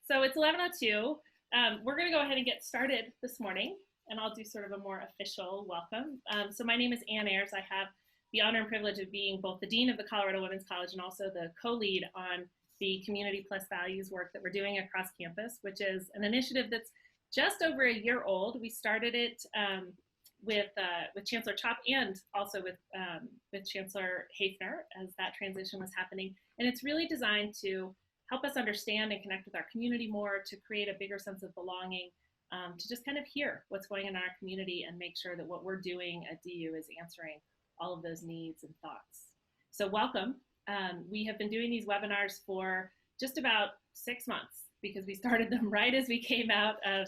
So it's 11:02. We're going to go ahead and get started this morning, and I'll do sort of a more official welcome. So my name is Ann Ayers. I have the honor and privilege of being both the Dean of the Colorado Women's College and also the co-lead on the Community Plus Values work that we're doing across campus, which is an initiative that's just over a year old. We started it with Chancellor Chop and also with Chancellor Hafner as that transition was happening. And it's really designed to help us understand and connect with our community more, to create a bigger sense of belonging, to just kind of hear what's going on in our community and make sure that what we're doing at DU is answering all of those needs and thoughts. So welcome. We have been doing these webinars for just about 6 months because we started them right as we came out of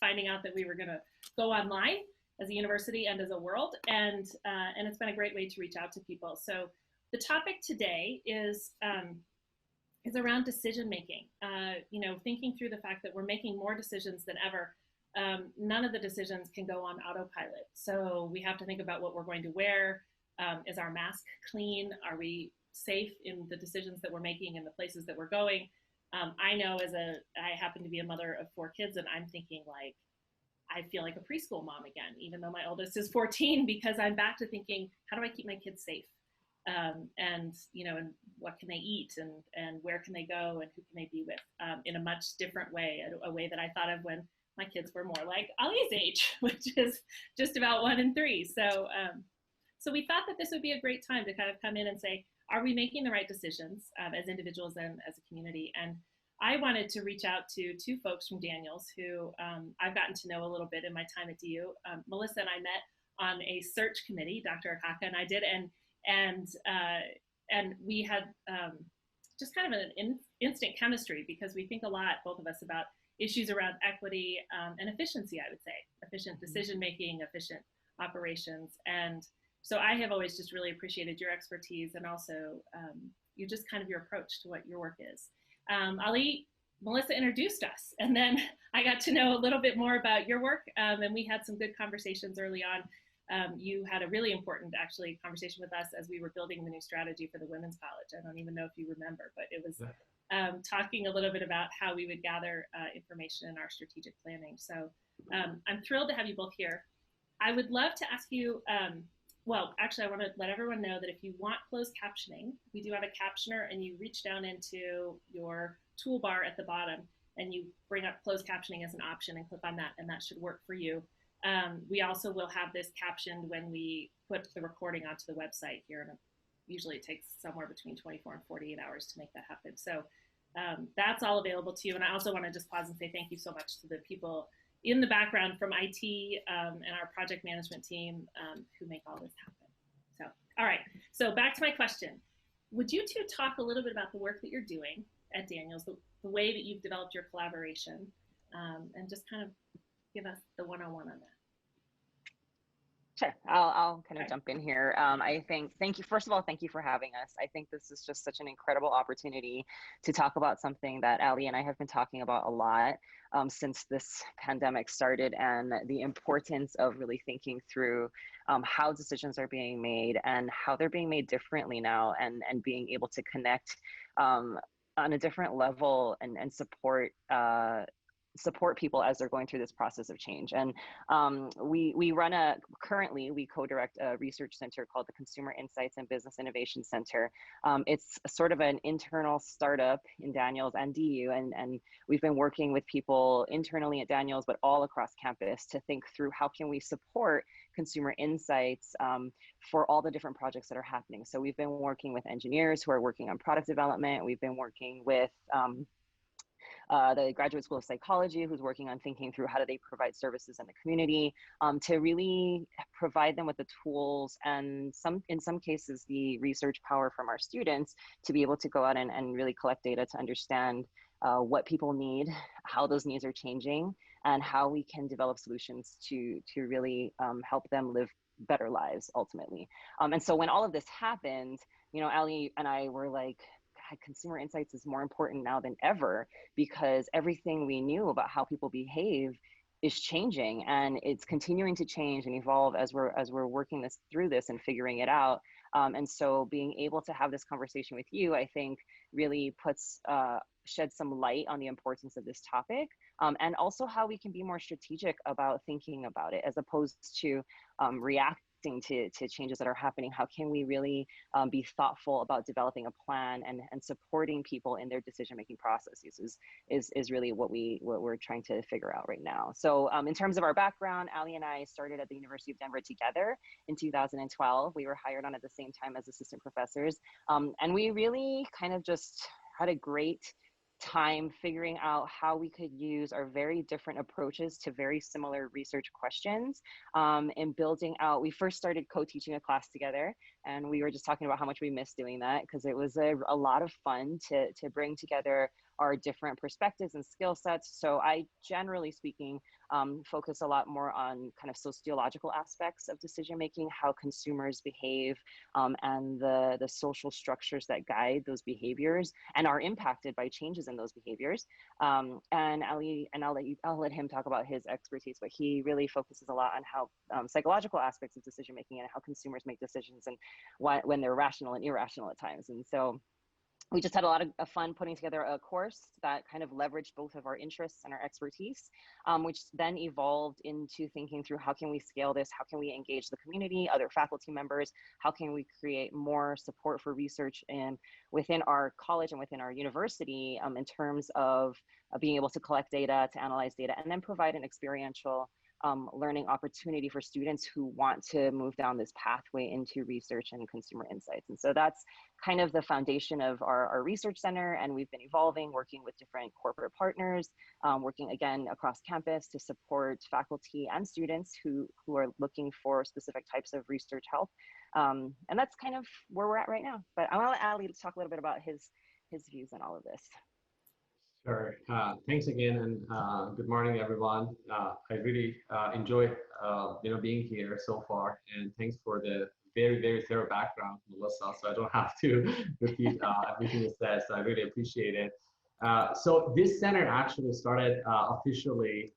finding out that we were going to go online as a university and as a world, and it's been a great way to reach out to people. So the topic today is around decision making. Thinking through the fact that we're making more decisions than ever. None of the decisions can go on autopilot. So we have to think about what we're going to wear. Is our mask clean? Are we safe in the decisions that we're making and the places that we're going? I know I happen to be a mother of 4 kids, and I'm thinking like, I feel like a preschool mom again, even though my oldest is 14, because I'm back to thinking, how do I keep my kids safe? And what can they eat, and where can they go, and who can they be with, in a much different way, a way that I thought of when my kids were more like Ali's age, which is just about 1 and 3. So we thought that this would be a great time to kind of come in and say, are we making the right decisions as individuals and as a community? And I wanted to reach out to 2 folks from Daniels who I've gotten to know a little bit in my time at DU. Melissa and I met on a search committee, Dr. Akaka and I did, and we had just kind of an instant chemistry, because we think a lot, both of us, about issues around equity and efficiency, I would say, efficient decision-making, efficient operations. And so I have always just really appreciated your expertise, and also your approach to what your work is. Melissa introduced us, and then I got to know a little bit more about your work, and we had some good conversations early on. You had a really important, conversation with us as we were building the new strategy for the Women's College. I don't even know if you remember, but it was talking a little bit about how we would gather information in our strategic planning. So I'm thrilled to have you both here. I would love to ask you, I want to let everyone know that if you want closed captioning, we do have a captioner, and you reach down into your toolbar at the bottom and you bring up closed captioning as an option and click on that, and that should work for you. We also will have this captioned when we put the recording onto the website here, and usually it takes somewhere between 24 and 48 hours to make that happen. So that's all available to you. And I also want to just pause and say thank you so much to the people in the background from IT and our project management team who make all this happen. So, all right, so back to my question. Would you 2 talk a little bit about the work that you're doing at Daniels, the way that you've developed your collaboration, and just kind of give us the one-on-one on that? Sure, I'll kind of jump in here. First of all, thank you for having us. I think this is just such an incredible opportunity to talk about something that Ali and I have been talking about a lot since this pandemic started, and the importance of really thinking through how decisions are being made and how they're being made differently now, and being able to connect on a different level and support people as they're going through this process of change. And currently we co-direct a research center called the Consumer Insights and Business Innovation Center. It's sort of an internal startup in Daniels and DU, and we've been working with people internally at Daniels, but all across campus, to think through how can we support consumer insights for all the different projects that are happening. So we've been working with engineers who are working on product development. We've been working with the Graduate School of Psychology, who's working on thinking through how do they provide services in the community, to really provide them with the tools and in some cases, the research power from our students to be able to go out and really collect data to understand what people need, how those needs are changing, and how we can develop solutions to really help them live better lives ultimately. And so when all of this happened, Ali and I were like, consumer insights is more important now than ever, because everything we knew about how people behave is changing, and it's continuing to change and evolve as we're working through this and figuring it out. And so being able to have this conversation with you, I think really shed some light on the importance of this topic, and also how we can be more strategic about thinking about it as opposed to reacting to changes that are happening. How can we really be thoughtful about developing a plan and supporting people in their decision-making processes is really what we're trying to figure out right now. So in terms of our background, Ali and I started at the University of Denver together in 2012. We were hired on at the same time as assistant professors. And we really kind of just had a great time figuring out how we could use our very different approaches to very similar research questions and building out. We first started co-teaching a class together, and we were just talking about how much we missed doing that because it was a lot of fun to bring together our different perspectives and skill sets. So I, generally speaking, focus a lot more on kind of sociological aspects of decision making, how consumers behave, and the social structures that guide those behaviors and are impacted by changes in those behaviors. And Ali, and I'll let him talk about his expertise, but he really focuses a lot on how psychological aspects of decision making and how consumers make decisions and when they're rational and irrational at times. And so we just had a lot of fun putting together a course that kind of leveraged both of our interests and our expertise, which then evolved into thinking through how can we scale this, how can we engage the community, other faculty members, how can we create more support for research within our college and within our university in terms of being able to collect data, to analyze data, and then provide an experiential learning opportunity for students who want to move down this pathway into research and consumer insights. And so that's kind of the foundation of our research center. And we've been evolving, working with different corporate partners, working again across campus to support faculty and students who are looking for specific types of research help. And that's kind of where we're at right now. But I want to let Ali talk a little bit about his views on all of this. Sure. Thanks again, and good morning, everyone. I really enjoyed, being here so far, and thanks for the very, very thorough background, Melissa. So I don't have to repeat everything you said. So I really appreciate it. So this center actually started officially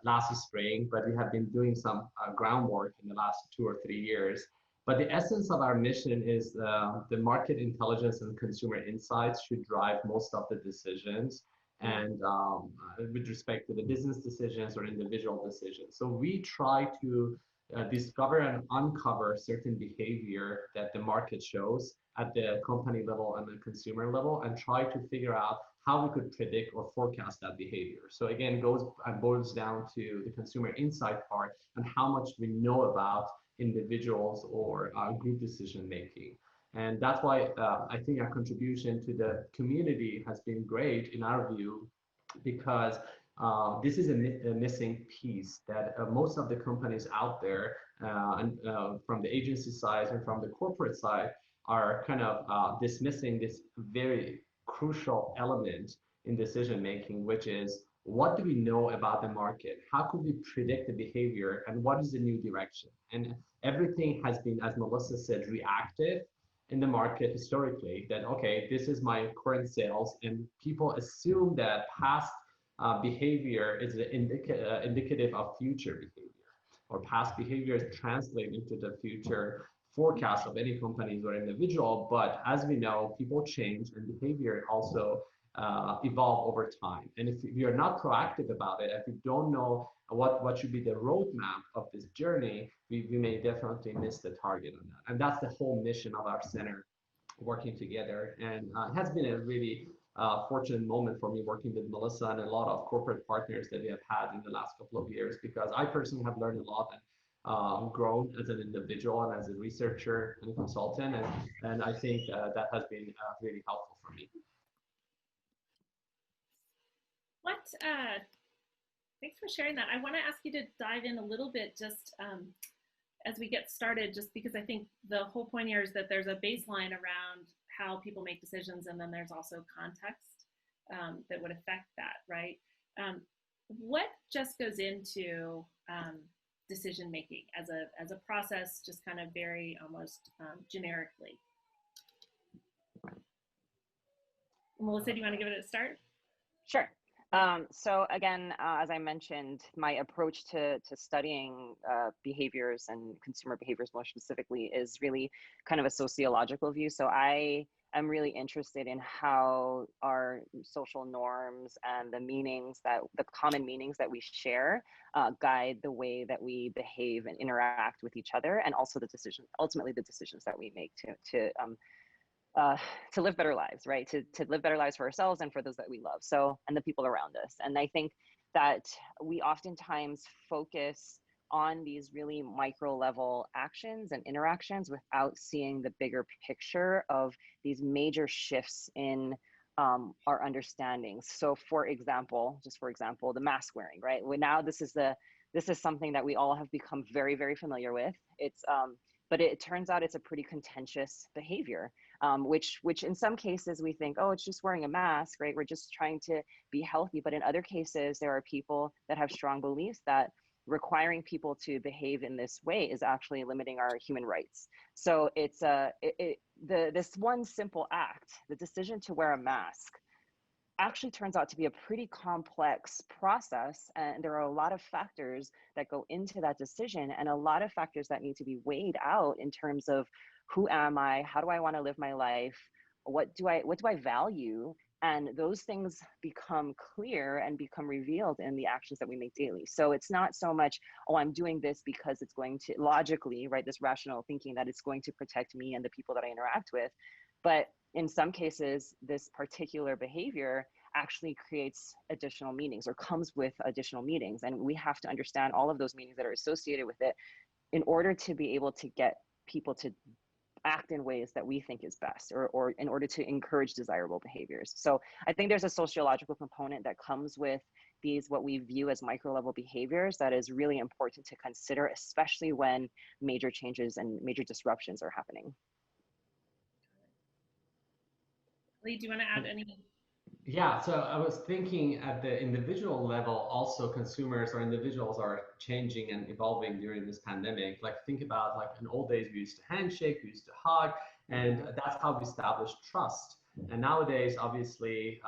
last spring, but we have been doing some groundwork in the last 2 or 3 years. But the essence of our mission is the market intelligence and consumer insights should drive most of the decisions, and with respect to the business decisions or individual decisions. So we try to discover and uncover certain behavior that the market shows at the company level and the consumer level, and try to figure out how we could predict or forecast that behavior. So again, it boils down to the consumer insight part and how much we know about individuals or group decision making. And that's why I think our contribution to the community has been great in our view, because this is a missing piece that most of the companies out there and from the agency side and from the corporate side are kind of dismissing this very crucial element in decision making, which is, what do we know about the market? How could we predict the behavior, and what is the new direction? And everything has been, as Melissa said, reactive in the market historically, that, okay, this is my current sales, and people assume that past behavior is indicative of future behavior, or past behaviors translate into the future forecast of any companies or individual. But as we know, people change and behavior also evolve over time. And if we are not proactive about it, if we don't know what should be the roadmap of this journey, we may definitely miss the target on that. And that's the whole mission of our center, working together. And it has been a really fortunate moment for me working with Melissa and a lot of corporate partners that we have had in the last couple of years, because I personally have learned a lot and grown as an individual and as a researcher and consultant. And I think that has been really helpful for me. Thanks for sharing that. I want to ask you to dive in a little bit just as we get started, just because I think the whole point here is that there's a baseline around how people make decisions, and then there's also context that would affect that, right? What just goes into decision making as a process, just kind of very almost generically? Melissa, do you want to give it a start? Sure. So again, as I mentioned, my approach to studying behaviors and consumer behaviors more specifically is really kind of a sociological view. So I am really interested in how our social norms and the common meanings that we share guide the way that we behave and interact with each other, and also ultimately the decisions that we make to live better lives, right? To live better lives for ourselves and for those that we love. So, and the people around us. And I think that we oftentimes focus on these really micro level actions and interactions without seeing the bigger picture of these major shifts in our understandings. So for example, the mask wearing, right? Now this is something that we all have become very, very familiar with. But it turns out it's a pretty contentious behavior, which in some cases we think, oh, it's just wearing a mask, right? We're just trying to be healthy. But in other cases, there are people that have strong beliefs that requiring people to behave in this way is actually limiting our human rights. So it's this one simple act, the decision to wear a mask, actually turns out to be a pretty complex process. And there are a lot of factors that go into that decision, and a lot of factors that need to be weighed out in terms of who am I? How do I want to live my life? What do I value? And those things become clear and become revealed in the actions that we make daily. So it's not so much, oh, I'm doing this because it's going to logically, right, this rational thinking that it's going to protect me and the people that I interact with. But in some cases, this particular behavior actually creates additional meanings or comes with additional meanings. And we have to understand all of those meanings that are associated with it in order to be able to get people to act in ways that we think is best, or in order to encourage desirable behaviors. So I think there's a sociological component that comes with these, what we view as micro level behaviors, that is really important to consider, especially when major changes and major disruptions are happening. Lee, do you want to add anything? Yeah, so I was thinking at the individual level, also consumers or individuals are changing and evolving during this pandemic. Like think about, like in old days, we used to handshake, we used to hug, and that's how we established trust. And nowadays, obviously,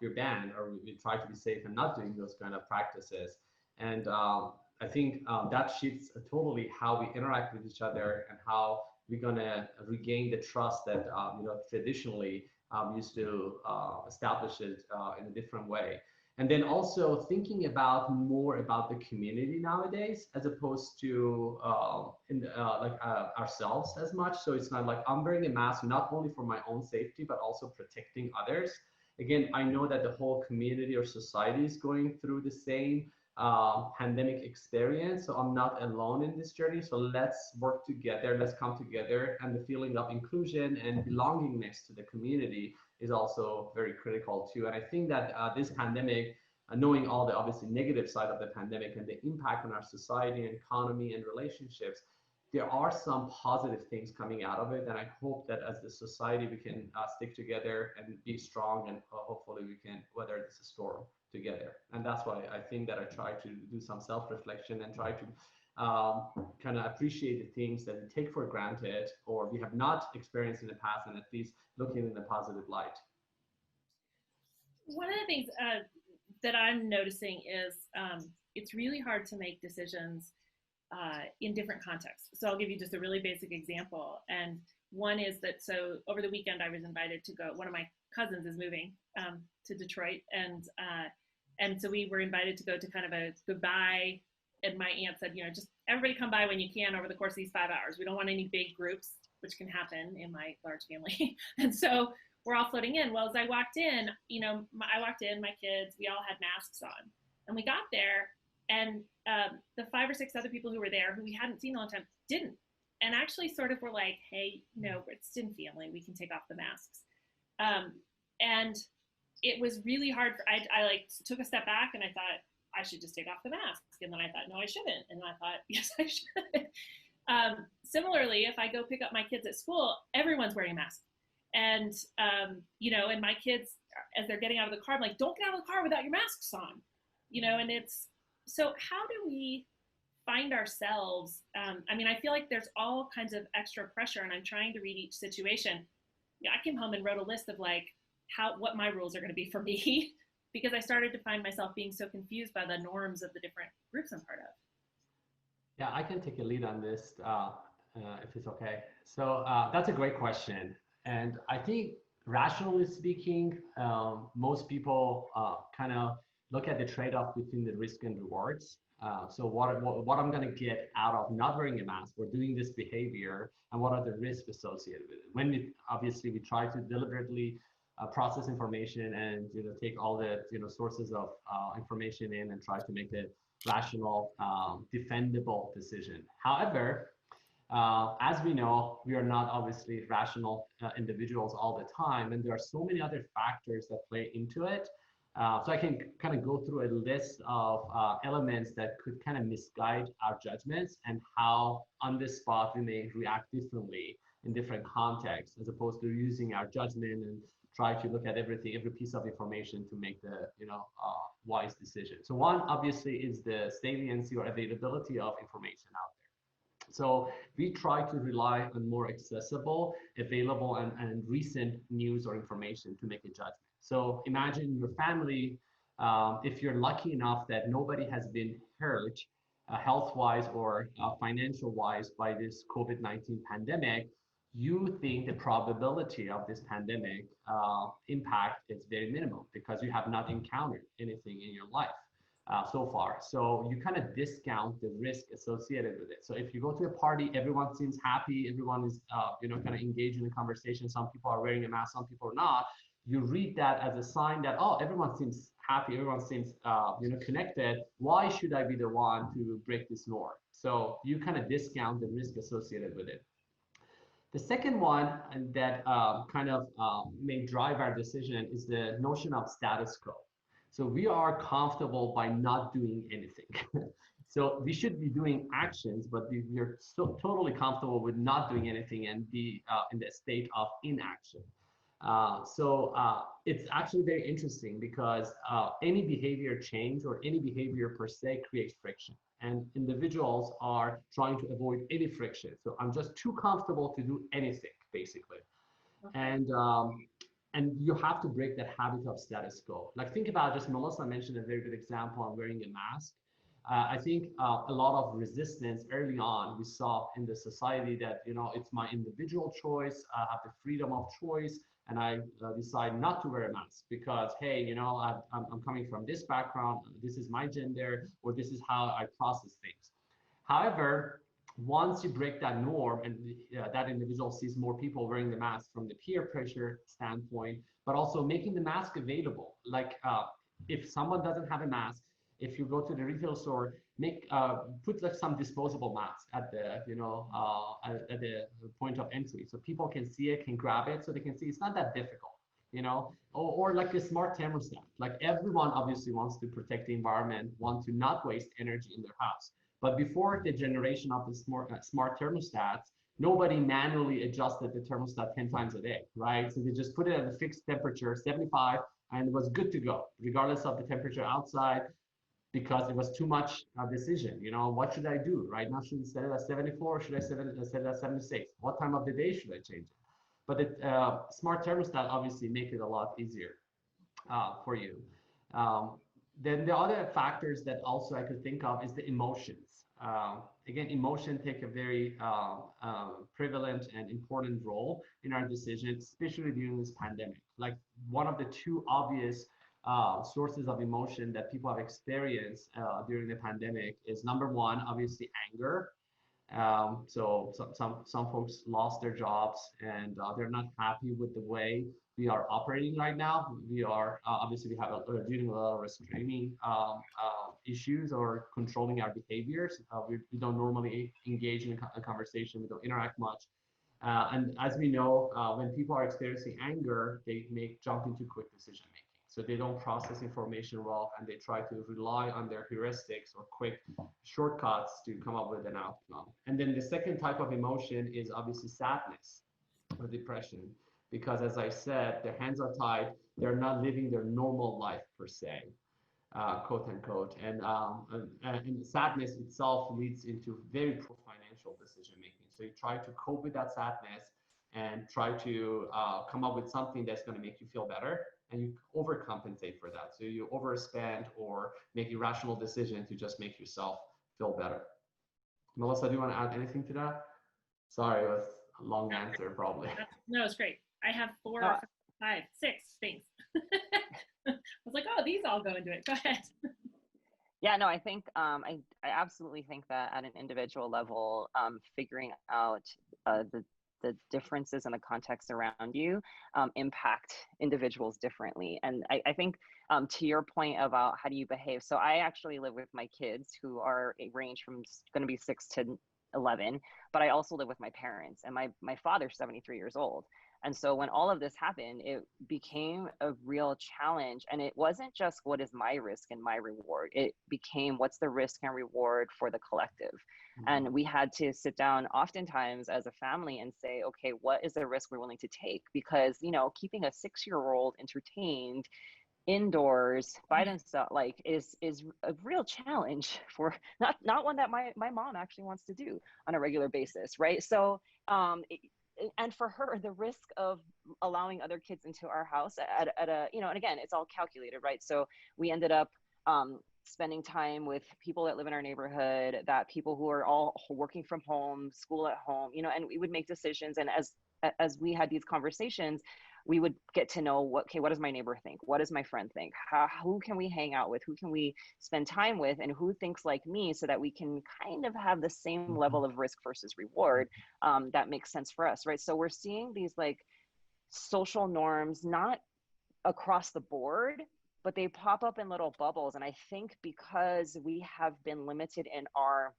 we're banned, or we try to be safe and not doing those kind of practices. And I think that shifts totally how we interact with each other and how we're gonna regain the trust that traditionally used to establish it in a different way. And then also thinking about more about the community nowadays, as opposed to ourselves as much. So it's not like I'm wearing a mask not only for my own safety, but also protecting others. Again, I know that the whole community or society is going through the same pandemic experience. So I'm not alone in this journey. So let's work together, let's come together. And the feeling of inclusion and belongingness to the community is also very critical too. And I think that this pandemic, knowing all the obviously negative side of the pandemic and the impact on our society and economy and relationships, there are some positive things coming out of it. And I hope that as the society, we can stick together and be strong, and hopefully we can weather this storm together. And that's why I think that I try to do some self-reflection and try to kind of appreciate the things that we take for granted or we have not experienced in the past, and at least looking in a positive light. One of the things that I'm noticing is it's really hard to make decisions in different contexts. So I'll give you just a really basic example. And one is that, so over the weekend, I was invited to go, one of my cousins is moving to Detroit. And so we were invited to go to kind of a goodbye. And my aunt said, just everybody come by when you can over the course of these 5 hours. We don't want any big groups, which can happen in my large family. And so we're all floating in. Well, as I walked in, I walked in, my kids, we all had masks on. And we got there, and the 5 or 6 other people who were there, who we hadn't seen in a long time, didn't. And actually sort of were like, hey, no, it's in family, we can take off the masks. And it was really hard. I like took a step back and I thought, I should just take off the mask. And then I thought, no, I shouldn't. And I thought, yes, I should. Similarly, if I go pick up my kids at school, everyone's wearing a mask. And, and my kids, as they're getting out of the car, I'm like, don't get out of the car without your masks on, and it's, so how do we find ourselves? I feel like there's all kinds of extra pressure, and I'm trying to read each situation. I came home and wrote a list of like what my rules are going to be for me, because I started to find myself being so confused by the norms of the different groups I'm part of. Yeah, I can take a lead on this if it's okay. So that's a great question. And I think Rationally speaking, most people kind of look at the trade-off between the risk and rewards. So what I'm going to get out of not wearing a mask or doing this behavior, and what are the risks associated with it? When obviously we try to deliberately process information and take all the sources of information in and try to make a rational, defendable decision. However, as we know, we are not obviously rational individuals all the time, and there are so many other factors that play into it. So I can kind of go through a list of elements that could kind of misguide our judgments and how on the spot we may react differently in different contexts, as opposed to using our judgment and try to look at everything, every piece of information to make the wise decision. So one obviously is the saliency or availability of information out there. So we try to rely on more accessible, available, and recent news or information to make a judgment. So imagine your family, if you're lucky enough that nobody has been hurt health-wise or financial-wise by this COVID-19 pandemic, you think the probability of this pandemic impact is very minimal because you have not encountered anything in your life so far. So you kind of discount the risk associated with it. So if you go to a party, everyone seems happy, everyone is kind of engaged in a conversation, some people are wearing a mask, some people are not, you read that as a sign that, oh, everyone seems happy, everyone seems connected, why should I be the one to break this norm? So you kind of discount the risk associated with it. The second one that may drive our decision is the notion of status quo. So we are comfortable by not doing anything. So we should be doing actions, but we're so totally comfortable with not doing anything and be in the state of inaction. It's actually very interesting because any behavior change or any behavior per se creates friction, and individuals are trying to avoid any friction. So I'm just too comfortable to do anything, basically. Okay. And you have to break that habit of status quo. Like think about, just Melissa mentioned a very good example on wearing a mask. I think a lot of resistance early on we saw in the society that, it's my individual choice, I have the freedom of choice, and I decide not to wear a mask because, hey, I'm coming from this background, this is my gender, or this is how I process things. However, once you break that norm and that individual sees more people wearing the mask from the peer pressure standpoint, but also making the mask available. Like if someone doesn't have a mask, if you go to the retail store, put like some disposable masks at the at the point of entry, so people can see it, can grab it, so they can see it's not that difficult, or like a smart thermostat. Like everyone obviously wants to protect the environment, want to not waste energy in their house. But before the generation of the smart thermostats, nobody manually adjusted the thermostat 10 times a day, right? So they just put it at a fixed temperature, 75, and it was good to go, regardless of the temperature outside, because it was too much decision. What should I do? Right now, should I set it at 74? Should I set it at 76? What time of the day should I change it? But the smart thermostat obviously make it a lot easier for you. Then the other factors that also I could think of is the emotions. Again, emotion take a very prevalent and important role in our decisions, especially during this pandemic. Like one of the two obvious sources of emotion that people have experienced during the pandemic is, number one, obviously anger. So some folks lost their jobs and they're not happy with the way we are operating right now. We are obviously we're dealing with a lot of restraining issues or controlling our behaviors. We don't normally engage in a conversation. We don't interact much. And as we know, when people are experiencing anger, they may jump into quick decision making. So they don't process information well, and they try to rely on their heuristics or quick shortcuts to come up with an outcome. And then the second type of emotion is obviously sadness or depression, because as I said, their hands are tied. They're not living their normal life per se, quote unquote. And sadness itself leads into very poor financial decision making. So you try to cope with that sadness and try to come up with something that's going to make you feel better, and you overcompensate for that. So you overspend or make irrational decisions to just make yourself feel better. Melissa, do you want to add anything to that? Sorry, it was a long answer probably. No, it's great. I have four. 5, 6 things. I was like, oh, these all go into it. Go ahead. Yeah, no, I think I absolutely think that at an individual level, figuring out the differences in the context around you impact individuals differently. And I think to your point about how do you behave, so I actually live with my kids who are a range from going to be 6 to 11, but I also live with my parents, and my father's 73 years old. And so when all of this happened, it became a real challenge. And it wasn't just what is my risk and my reward. It became what's the risk and reward for the collective. Mm-hmm. And we had to sit down oftentimes as a family and say, okay, what is the risk we're willing to take? Because, you know, keeping a 6-year-old entertained indoors by themselves is a real challenge, for not one that my mom actually wants to do on a regular basis, right? So and for her, the risk of allowing other kids into our house at a, you know, and again, it's all calculated, right? So we ended up spending time with people that live in our neighborhood, that people who are all working from home, school at home, you know, and we would make decisions. And as we had these conversations, we would get to know what does my neighbor think? What does my friend think? Who can we hang out with? Who can we spend time with? And who thinks like me, so that we can kind of have the same level of risk versus reward that makes sense for us, right? So we're seeing these like social norms, not across the board, but they pop up in little bubbles. And I think because we have been limited in our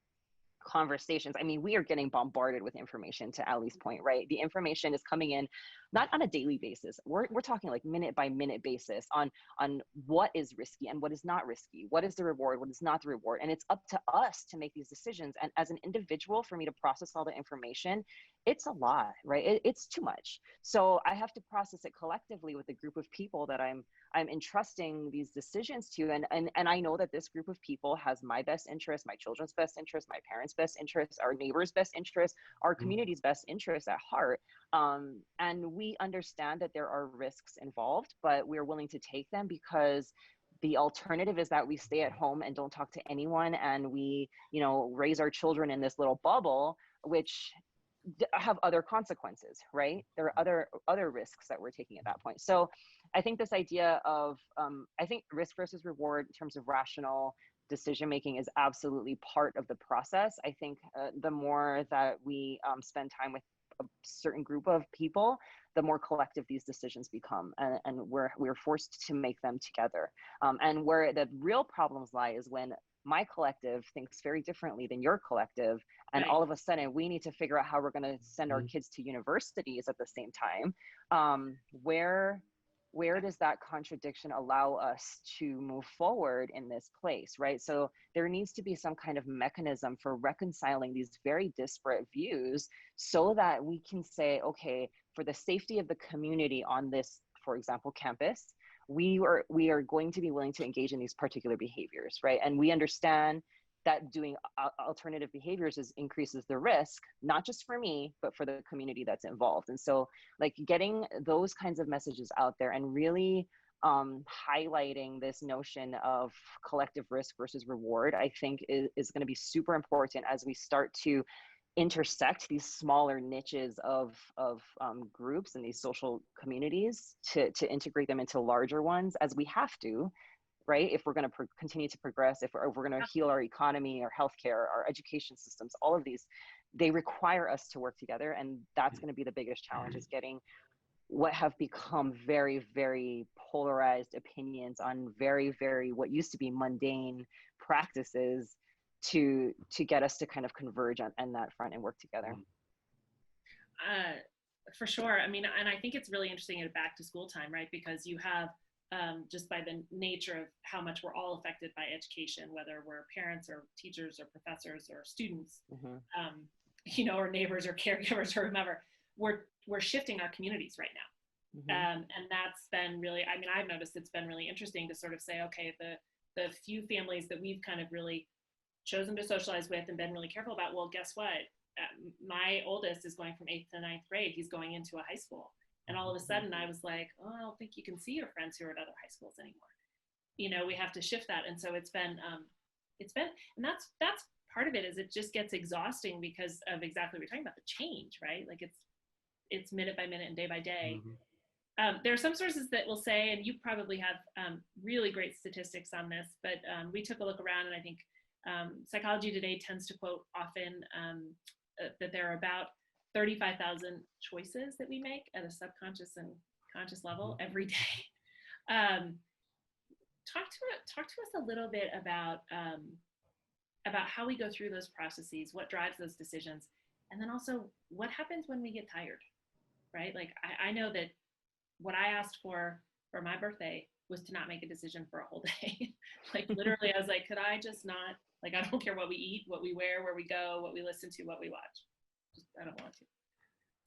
conversations, I mean, we are getting bombarded with information, to Ali's point, right? The information is coming in not on a daily basis. We're talking like minute by minute basis on what is risky and what is not risky, what is the reward, what is not the reward. And it's up to us to make these decisions. And as an individual, for me to process all the information, it's a lot, right? It's too much. So I have to process it collectively with a group of people that I'm entrusting these decisions to. And I know that this group of people has my best interest, my children's best interest, my parents' best interest, our neighbors' best interest, our community's best interest at heart. And we understand that there are risks involved, but we're willing to take them because the alternative is that we stay at home and don't talk to anyone, and we, you know, raise our children in this little bubble, which have other consequences, right? There are other risks that we're taking at that point. So I think this idea of, I think risk versus reward in terms of rational decision making is absolutely part of the process. I think the more that we spend time with a certain group of people, the more collective these decisions become, and we're forced to make them together. And where the real problems lie is when my collective thinks very differently than your collective, and all of a sudden we need to figure out how we're going to send our kids to universities at the same time. Where does that contradiction allow us to move forward in this place, right? So there needs to be some kind of mechanism for reconciling these very disparate views, so that we can say, okay, for the safety of the community on this, for example, campus, we are going to be willing to engage in these particular behaviors, right? And we understand that doing alternative behaviors increases the risk, not just for me, but for the community that's involved. And so like getting those kinds of messages out there and really highlighting this notion of collective risk versus reward, I think is going to be super important as we start to intersect these smaller niches of groups and these social communities to integrate them into larger ones, as we have to, right? If we're going to continue to progress, if we're going to heal our economy, our healthcare, our education systems, all of these, they require us to work together. And that's going to be the biggest challenge, is getting what have become very, very polarized opinions on very, very, what used to be mundane practices to get us to kind of converge on that front and work together. For sure. I mean, and I think it's really interesting at back to school time, right? Because you have, just by the nature of how much we're all affected by education, whether we're parents or teachers or professors or students, you know, or neighbors or caregivers or whomever, we're shifting our communities right now. And that's been really, I mean, I've noticed it's been really interesting to sort of say, okay, the few families that we've kind of really chosen to socialize with and been really careful about, well, guess what? My oldest is going from 8th to 9th grade. He's going into a high school. And all of a sudden I was like, oh, I don't think you can see your friends who are at other high schools anymore. You know, we have to shift that. And so it's been, and that's part of it, is it just gets exhausting because of exactly what you're talking about, the change, right? Like it's minute by minute and day by day. There are some sources that will say, and you probably have really great statistics on this, but we took a look around, and I think Psychology Today tends to quote often that there are about 35,000 choices that we make at a subconscious and conscious level every day. Talk to us a little bit about how we go through those processes, what drives those decisions, and then also what happens when we get tired, right? Like I know that what I asked for my birthday was to not make a decision for a whole day. Like literally, I was like, could I just not, like, I don't care what we eat, what we wear, where we go, what we listen to, what we watch. Just, I don't want to.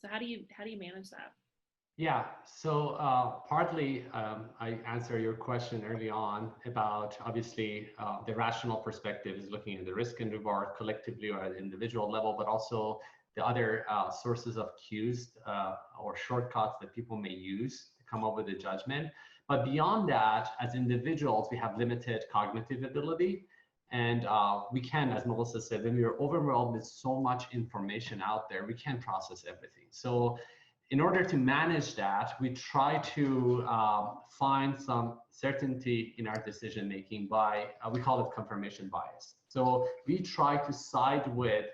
So how do you manage that? Yeah, so partly I answer your question early on about obviously the rational perspective is looking at the risk and reward collectively or at the individual level, but also the other sources of cues or shortcuts that people may use to come up with a judgment. But beyond that, as individuals, we have limited cognitive ability. And we can, as Melissa said, when we are overwhelmed with so much information out there, we can't process everything. So in order to manage that, we try to find some certainty in our decision making by, we call it confirmation bias. So we try to side with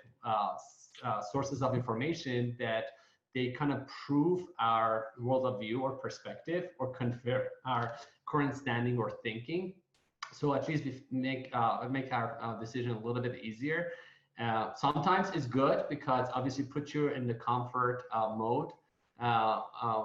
sources of information that they kind of prove our world of view or perspective or confirm our current standing or thinking. So at least we make our decision a little bit easier. Sometimes it's good because obviously put you in the comfort mode,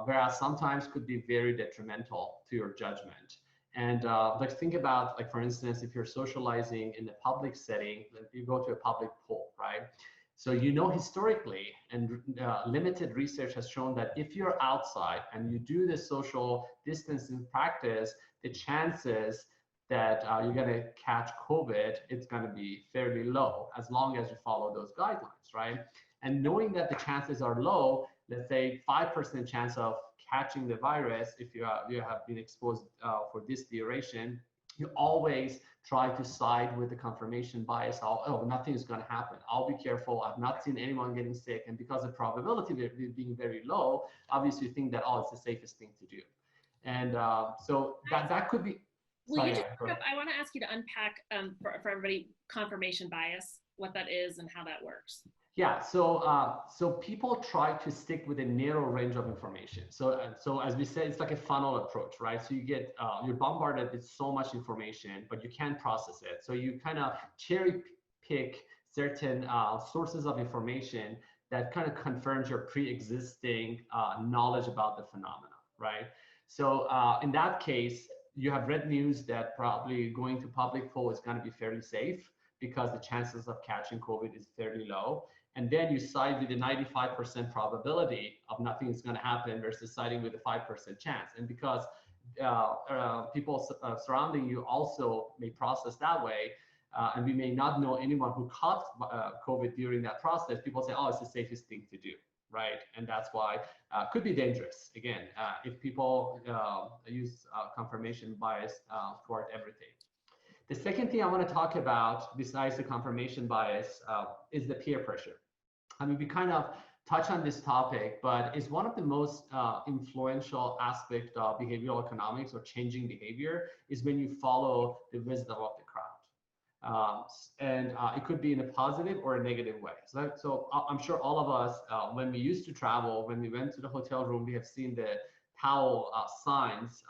whereas sometimes could be very detrimental to your judgment. And like think about, like for instance, if you're socializing in a public setting, you go to a public pool, right? So you know historically, and limited research has shown that if you're outside and you do the social distancing practice, the chances that you're going to catch COVID, it's going to be fairly low as long as you follow those guidelines, right? And knowing that the chances are low, let's say 5% chance of catching the virus if you have been exposed for this duration, you always try to side with the confirmation bias. Oh, nothing is going to happen. I'll be careful. I've not seen anyone getting sick. And because the probability of it being very low, obviously you think that, oh, it's the safest thing to do. And so that could be. Well, you just I want to ask you to unpack for everybody confirmation bias, what that is and how that works. Yeah, so people try to stick with a narrow range of information. So as we said, it's like a funnel approach, right? So you get you're bombarded with so much information, but you can't process it. So you kind of cherry pick certain sources of information that kind of confirms your pre-existing knowledge about the phenomena, right? So in that case, you have read news that probably going to public pool is going to be fairly safe because the chances of catching COVID is fairly low. And then you side with the 95% probability of nothing is going to happen versus siding with a 5% chance. And because people surrounding you also may process that way, and we may not know anyone who caught COVID during that process, people say, oh, it's the safest thing to do, right? And that's why it could be dangerous, again, if people use confirmation bias toward everything. The second thing I want to talk about, besides the confirmation bias, is the peer pressure. I mean, we kind of touch on this topic, but it's one of the most influential aspects of behavioral economics or changing behavior is when you follow the wisdom of the crowd. And it could be in a positive or a negative way. So I'm sure all of us, when we used to travel, when we went to the hotel room, we have seen the towel signs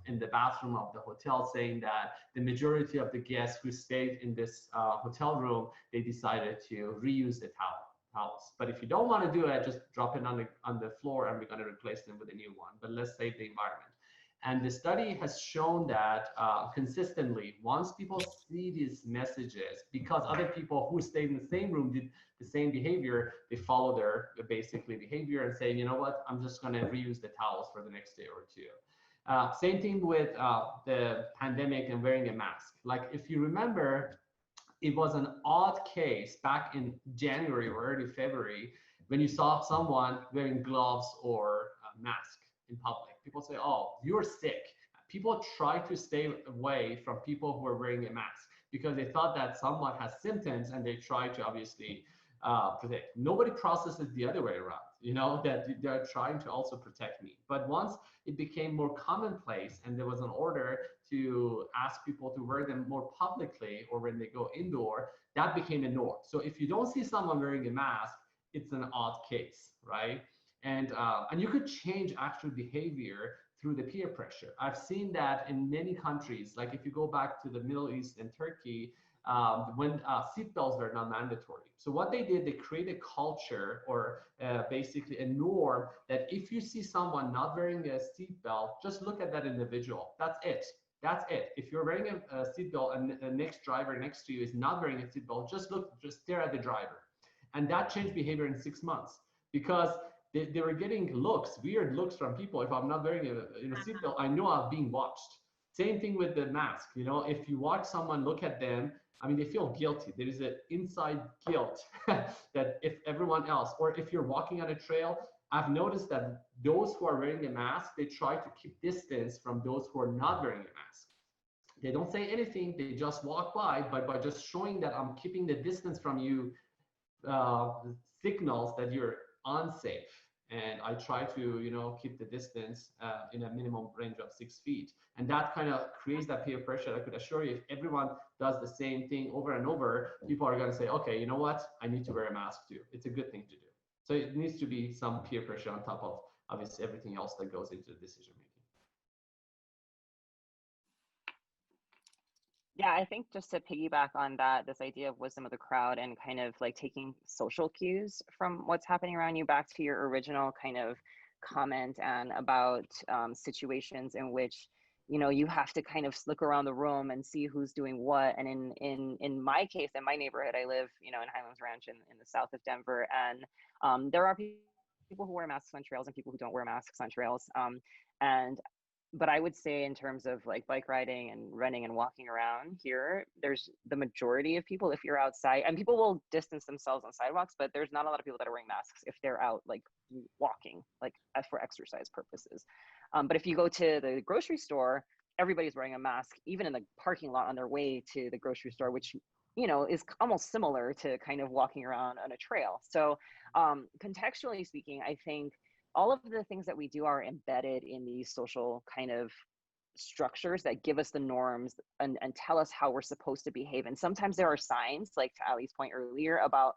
in the bathroom of the hotel saying that the majority of the guests who stayed in this hotel room, they decided to reuse the towels. But if you don't want to do it, just drop it on the floor and we're going to replace them with a new one. But let's save the environment. And the study has shown that consistently, once people see these messages, because other people who stayed in the same room did the same behavior, they follow their basically behavior and say, you know what, I'm just going to reuse the towels for the next day or two. Same thing with the pandemic and wearing a mask. Like if you remember, it was an odd case back in January or early February when you saw someone wearing gloves or a mask in public. People say, oh, you're sick. People try to stay away from people who are wearing a mask because they thought that someone has symptoms and they try to obviously predict. Nobody processes the other way around. that they're trying to also protect me. But once it became more commonplace and there was an order to ask people to wear them more publicly or when they go indoor, that became a norm. So if you don't see someone wearing a mask, it's an odd case, right? And you could change actual behavior through the peer pressure. I've seen that in many countries. Like if you go back to the Middle East and Turkey, when seatbelts were not mandatory. So what they did, they created a culture or basically a norm that if you see someone not wearing a seatbelt, just look at that individual. That's it. That's it. If you're wearing a seatbelt and the next driver next to you is not wearing a seatbelt, just stare at the driver. And that changed behavior in 6 months because they were getting weird looks from people. If I'm not wearing a seatbelt, I know I'm being watched. Same thing with the mask. If you watch someone look at them, I mean, they feel guilty. There is an inside guilt that if everyone else, or if you're walking on a trail, I've noticed that those who are wearing a mask, they try to keep distance from those who are not wearing a mask. They don't say anything. They just walk by, but by just showing that I'm keeping the distance from you, signals that you're unsafe. And I try to, keep the distance in a minimum range of 6 feet. And that kind of creates that peer pressure. I could assure you, if everyone does the same thing over and over, people are going to say, okay, you know what? I need to wear a mask too. It's a good thing to do. So it needs to be some peer pressure on top of obviously everything else that goes into the decision making. Yeah, I think just to piggyback on that, this idea of wisdom of the crowd and kind of like taking social cues from what's happening around you, back to your original kind of comment and about situations in which you have to kind of look around the room and see who's doing what. And in my case, in my neighborhood, I live in Highlands Ranch in the south of Denver, and there are people who wear masks on trails and people who don't wear masks on trails. But I would say in terms of like bike riding and running and walking around here, there's the majority of people, if you're outside, and people will distance themselves on sidewalks, but there's not a lot of people that are wearing masks if they're out like walking, like for exercise purposes. But if you go to the grocery store, everybody's wearing a mask, even in the parking lot on their way to the grocery store, which is almost similar to kind of walking around on a trail. So contextually speaking, I think all of the things that we do are embedded in these social kind of structures that give us the norms and tell us how we're supposed to behave. And sometimes there are signs, like to Ali's point earlier about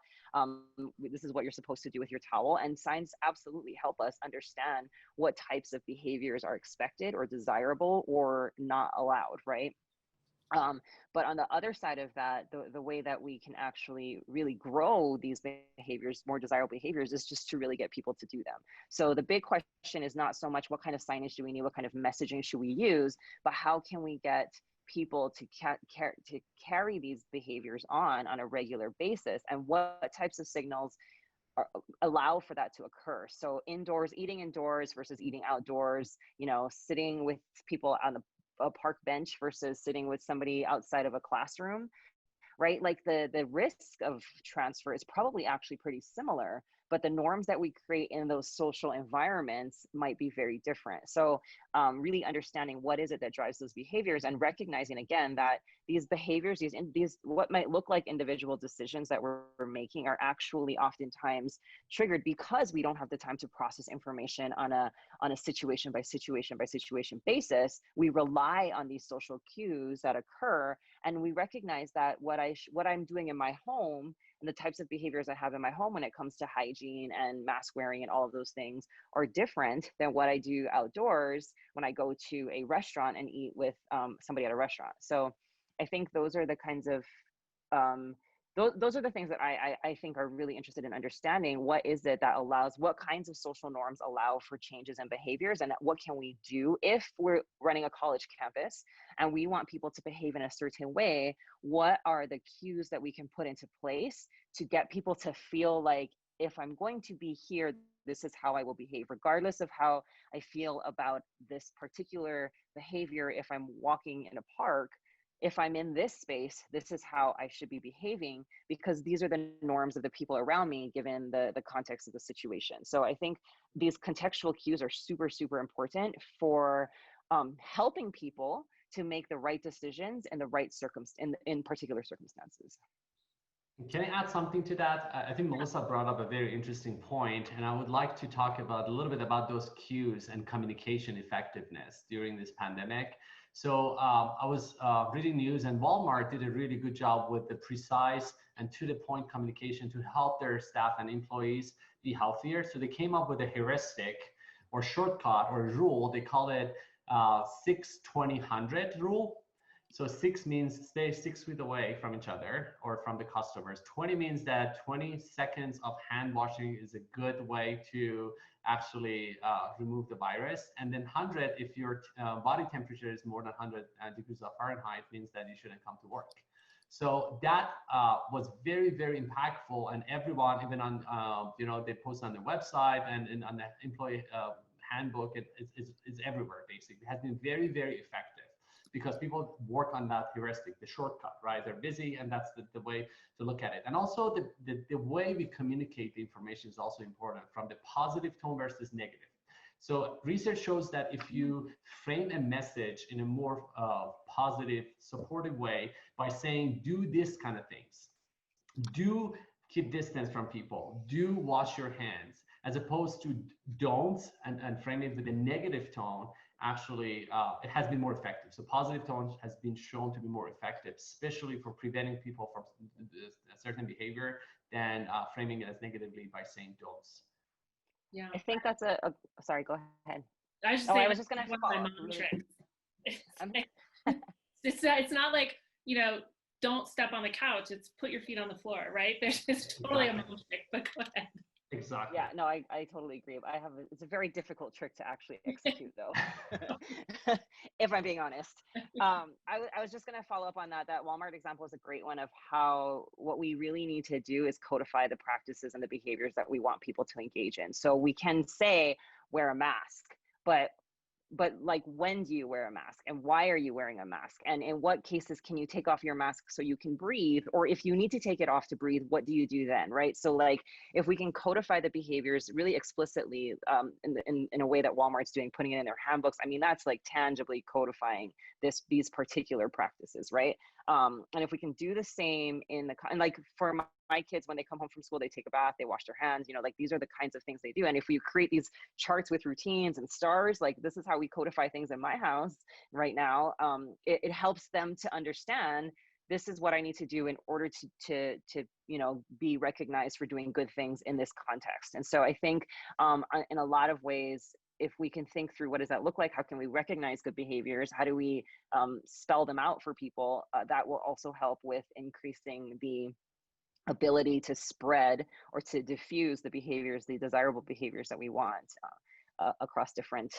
this is what you're supposed to do with your towel. And signs absolutely help us understand what types of behaviors are expected or desirable or not allowed, right? But on the other side of that, the way that we can actually really grow these behaviors, more desirable behaviors, is just to really get people to do them. So the big question is not so much what kind of signage do we need, what kind of messaging should we use, but how can we get people to carry these behaviors on a regular basis, and what types of signals allow for that to occur. So eating indoors versus eating outdoors, sitting with people on a park bench versus sitting with somebody outside of a classroom, right? Like the risk of transfer is probably actually pretty similar, but the norms that we create in those social environments might be very different. So really understanding what is it that drives those behaviors, and recognizing again that these behaviors, these what might look like individual decisions that we're making are actually oftentimes triggered because we don't have the time to process information on a situation by situation by situation basis. We rely on these social cues that occur, and we recognize that what I'm doing in my home and the types of behaviors I have in my home when it comes to hygiene and mask wearing and all of those things are different than what I do outdoors when I go to a restaurant and eat with somebody at a restaurant. So I think those are the kinds of those are the things that I think are really interested in understanding. What is it that allows, what kinds of social norms allow for changes in behaviors, and what can we do if we're running a college campus and we want people to behave in a certain way? What are the cues that we can put into place to get people to feel like, if I'm going to be here, this is how I will behave, regardless of how I feel about this particular behavior. If I'm walking in a park, if I'm in this space, this is how I should be behaving, because these are the norms of the people around me, given the context of the situation. So I think these contextual cues are super, super important for helping people to make the right decisions in the right in particular circumstances. Can I add something to that? I think Melissa brought up a very interesting point, and I would like to talk about a little bit about those cues and communication effectiveness during this pandemic. So I was reading news, and Walmart did a really good job with the precise and to-the-point communication to help their staff and employees be healthier. So they came up with a heuristic or shortcut or rule. They call it 6-20-100 rule. So 6 means stay 6 feet away from each other or from the customers. 20 means that 20 seconds of hand washing is a good way to actually remove the virus. And then 100, if your body temperature is more than 100 degrees of Fahrenheit, means that you shouldn't come to work. So that was very, very impactful. And everyone, even on, they post on the website and on the employee handbook, it's everywhere, basically. It has been very, very effective, because people work on that heuristic, the shortcut, right? They're busy, and that's the way to look at it. And also the way we communicate the information is also important, from the positive tone versus negative. So research shows that if you frame a message in a more positive, supportive way by saying, do this kind of things, do keep distance from people, do wash your hands, as opposed to don'ts, and frame it with a negative tone, actually it has been more effective. So positive tone has been shown to be more effective, especially for preventing people from a certain behavior, than framing it as negatively by saying don'ts. Yeah, I think that's sorry, go ahead. I was just I saying, was just going to one of my mom tricks. It's not like, don't step on the couch. It's put your feet on the floor, right? It's totally a mom trick, but go ahead. Exactly. Yeah, no, I totally agree. It's a very difficult trick to actually execute, though, if I'm being honest. I was just going to follow up on that Walmart example is a great one of how what we really need to do is codify the practices and the behaviors that we want people to engage in. So we can say, wear a mask, but like, when do you wear a mask, and why are you wearing a mask, and in what cases can you take off your mask so you can breathe, or if you need to take it off to breathe, what do you do then, right? So like, if we can codify the behaviors really explicitly in a way that Walmart's doing, putting it in their handbooks, I mean, that's like tangibly codifying these particular practices, right? And if we can do the same and like for my kids, when they come home from school, they take a bath, they wash their hands, like these are the kinds of things they do. And if we create these charts with routines and stars, like this is how we codify things in my house right now, it helps them to understand this is what I need to do in order to be recognized for doing good things in this context. And so I think in a lot of ways, if we can think through what does that look like, how can we recognize good behaviors, how do we spell them out for people, that will also help with increasing the ability to spread or to diffuse the behaviors, the desirable behaviors that we want across different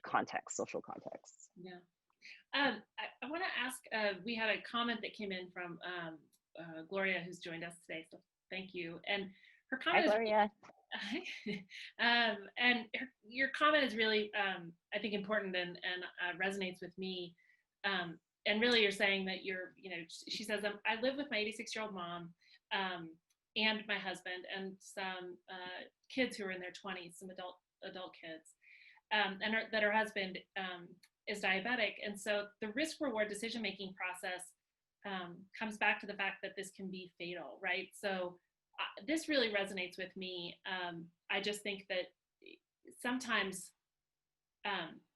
contexts, social contexts. Yeah. I want to ask, we had a comment that came in from Gloria, who's joined us today, so thank you. And her comment Hi, Gloria. And your comment is really, I think, important and resonates with me. And really, you're saying that she says, I live with my 86-year-old mom and my husband and some kids who are in their 20s, some adult kids, and that her husband is diabetic. And so the risk-reward decision-making process comes back to the fact that this can be fatal, right? So this really resonates with me. I just think that sometimes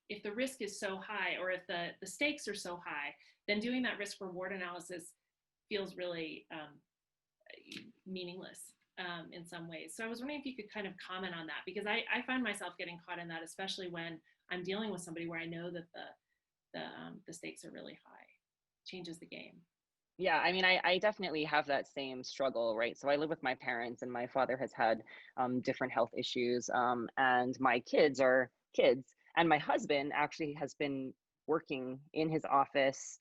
if the risk is so high, or if the stakes are so high, then doing that risk-reward analysis feels really meaningless in some ways. So I was wondering if you could kind of comment on that, because I find myself getting caught in that, especially when I'm dealing with somebody where I know that the stakes are really high. Changes the game. Yeah, I mean, I definitely have that same struggle, right? So I live with my parents, and my father has had different health issues, and my kids are kids, and my husband actually has been working in his office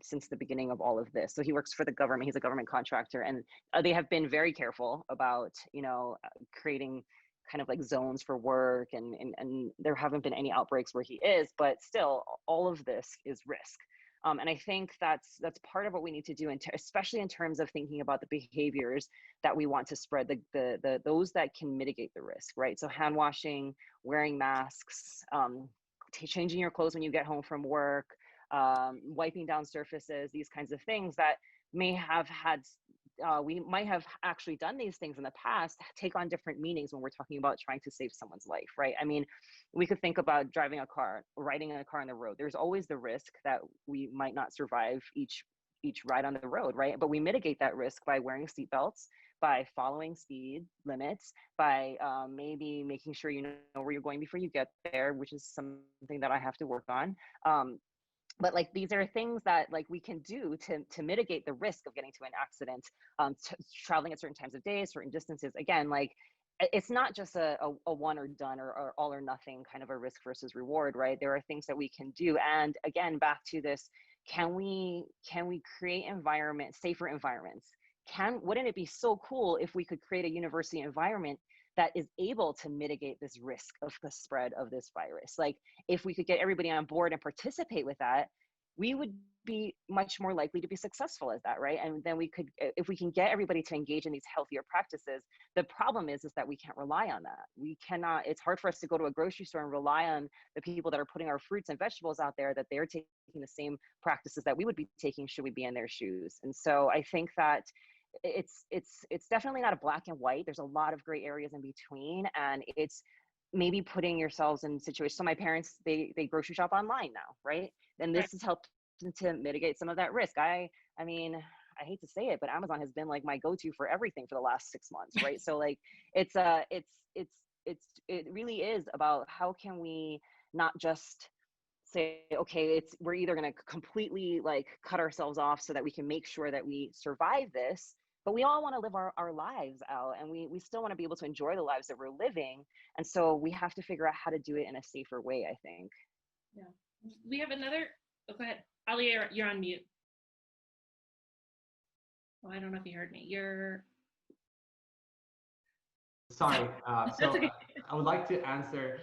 since the beginning of all of this. So he works for the government. He's a government contractor, and they have been very careful about, creating kind of like zones for work, and there haven't been any outbreaks where he is, but still all of this is risk. And I think that's part of what we need to do, especially in terms of thinking about the behaviors that we want to spread, those that can mitigate the risk, right? So hand washing, wearing masks, changing your clothes when you get home from work, wiping down surfaces, these kinds of things that may have had we might have actually done these things in the past take on different meanings when we're talking about trying to save someone's life, right? I mean, we could think about driving a car, riding a car on the road. There's always the risk that we might not survive each ride on the road, right? But we mitigate that risk by wearing seatbelts, by following speed limits, by maybe making sure you know where you're going before you get there, which is something that I have to work on. But like, these are things that like we can do to mitigate the risk of getting to an accident, traveling at certain times of day, certain distances. Again, like, it's not just a one or done or all or nothing kind of a risk versus reward, right? There are things that we can do. And again, back to this, can we create safer environments? Wouldn't it be so cool if we could create a university environment that is able to mitigate this risk of the spread of this virus? Like, if we could get everybody on board and participate with that, we would be much more likely to be successful as that, right? And then we could, if we can get everybody to engage in these healthier practices, the problem is that we can't rely on that. We cannot, it's hard for us to go to a grocery store and rely on the people that are putting our fruits and vegetables out there, that they're taking the same practices that we would be taking should we be in their shoes. And so I think that it's definitely not a black and white. There's a lot of gray areas in between, and it's maybe putting yourselves in situations. So my parents, they grocery shop online now, right? And this has helped to mitigate some of that risk. I mean, I hate to say it, but Amazon has been like my go-to for everything for the last 6 months, right? So like, it really is about how can we not just say, okay, we're either going to completely like cut ourselves off so that we can make sure that we survive this, but we all want to live our lives out, and we still want to be able to enjoy the lives that we're living. And so we have to figure out how to do it in a safer way, I think. Yeah. We have another, oh, go ahead. Ali, you're on mute. Oh, I don't know if you heard me. Sorry. So okay. I would like to answer.